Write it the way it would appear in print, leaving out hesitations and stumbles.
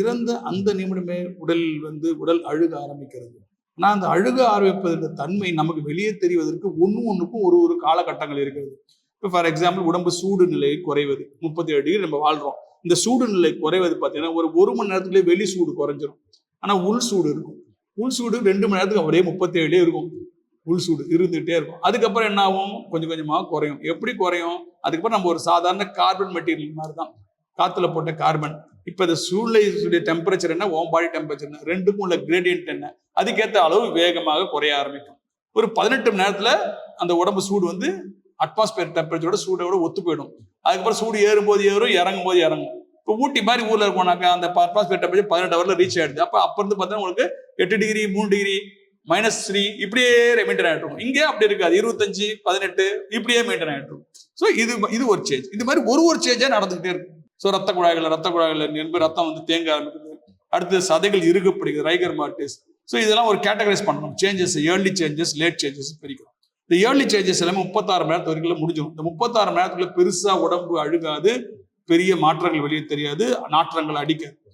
இறந்த அந்த நிமிடமே உடல் அழுக ஆரம்பிக்கிறது. ஆனால் அந்த அழுக ஆரம்பிப்பதற்கு தன்மை நமக்கு வெளியே தெரிவதற்கு ஒன்றுக்கும் ஒரு காலகட்டங்கள் இருக்கிறது. இப்போ ஃபார் எக்ஸாம்பிள் உடம்பு சூடு நிலை குறைவது 37 டிகிரி நம்ம வாழ்றோம். இந்த சூடு நிலை குறைவது பார்த்தீங்கன்னா ஒரு மணி நேரத்துக்குள்ளே வெளி சூடு குறைஞ்சிரும். ஆனால் உள் சூடு இருக்கும். உள் சூடு 2 மணி நேரத்துக்கு அப்படியே 37 இருக்கும். உள் சூடு இருந்துகிட்டே இருக்கும். அதுக்கப்புறம் என்ன ஆகும்? கொஞ்சம் கொஞ்சமாக குறையும். எப்படி குறையும்? அதுக்கப்புறம் நம்ம ஒரு சாதாரண கார்பன் மெட்டீரியல் மாதிரி தான், காத்துல போட்ட கார்பன். இப்ப இந்த சூழ்நிலை டெம்பரேச்சர் என்ன, ஓம் பாடி டெம்பரேச்சர் என்ன, ரெண்டுக்கும் உள்ள கிரேடியன்ட் என்ன, அதுக்கேற்ற அளவு வேகமாக குறைய ஆரம்பிக்கும். ஒரு 18 மணி நேரத்துல அந்த உடம்பு சூடு அட்மாஸ்பியர் டெம்பரேச்சரோட சூடோட ஒத்து போயிடும். அதுக்கப்புறம் சூடு ஏறும்போது ஏறும், இறங்கும் போது இறங்கும். இப்போ ஊட்டி மாதிரி ஊர்ல இருக்கோம்னாக்கா அந்த அட்மாஸ்பியர் டெம்பரேச்சர் 18 ஹவர்ல ரீச் ஆயிடுது. அப்ப இருந்து பார்த்தீங்கன்னா உங்களுக்கு 8 டிகிரி 3 டிகிரி -3 இப்படியே மெயின்டைன் ஆகிட்டு இருக்கும். இங்கே அப்படி இருக்காது. 25 18 இப்படியே மெயின்டைன் ஆகிட்டு இருக்கும். ஸோ இது ஒரு சேஞ்ச். இது மாதிரி ஒரு சேஞ்சா நடந்துகிட்டே இருக்கும். ஸோ ரத்த குழாய்கள் ரத்தம் தேங்க ஆரம்பிக்குது. அடுத்து சதைகள் இறுக்கப்படுகிறது, ரைகர் மார்டிஸ். ஸோ இதெல்லாம் ஒரு கேட்டகரைஸ் பண்ணணும். Changes, early changes, late changes பிரிக்கிறோம். இந்த ஏர்லி சேஞ்சஸ் எல்லாமே 36 மணி நேரத்து வரைக்கும் முடிஞ்சிடும். இந்த 36 மணி நேரத்துக்குள்ள பெருசா உடம்பு அழுகாது, பெரிய மாற்றங்கள் வெளியே தெரியாது, நாற்றங்கள் அடிக்காது.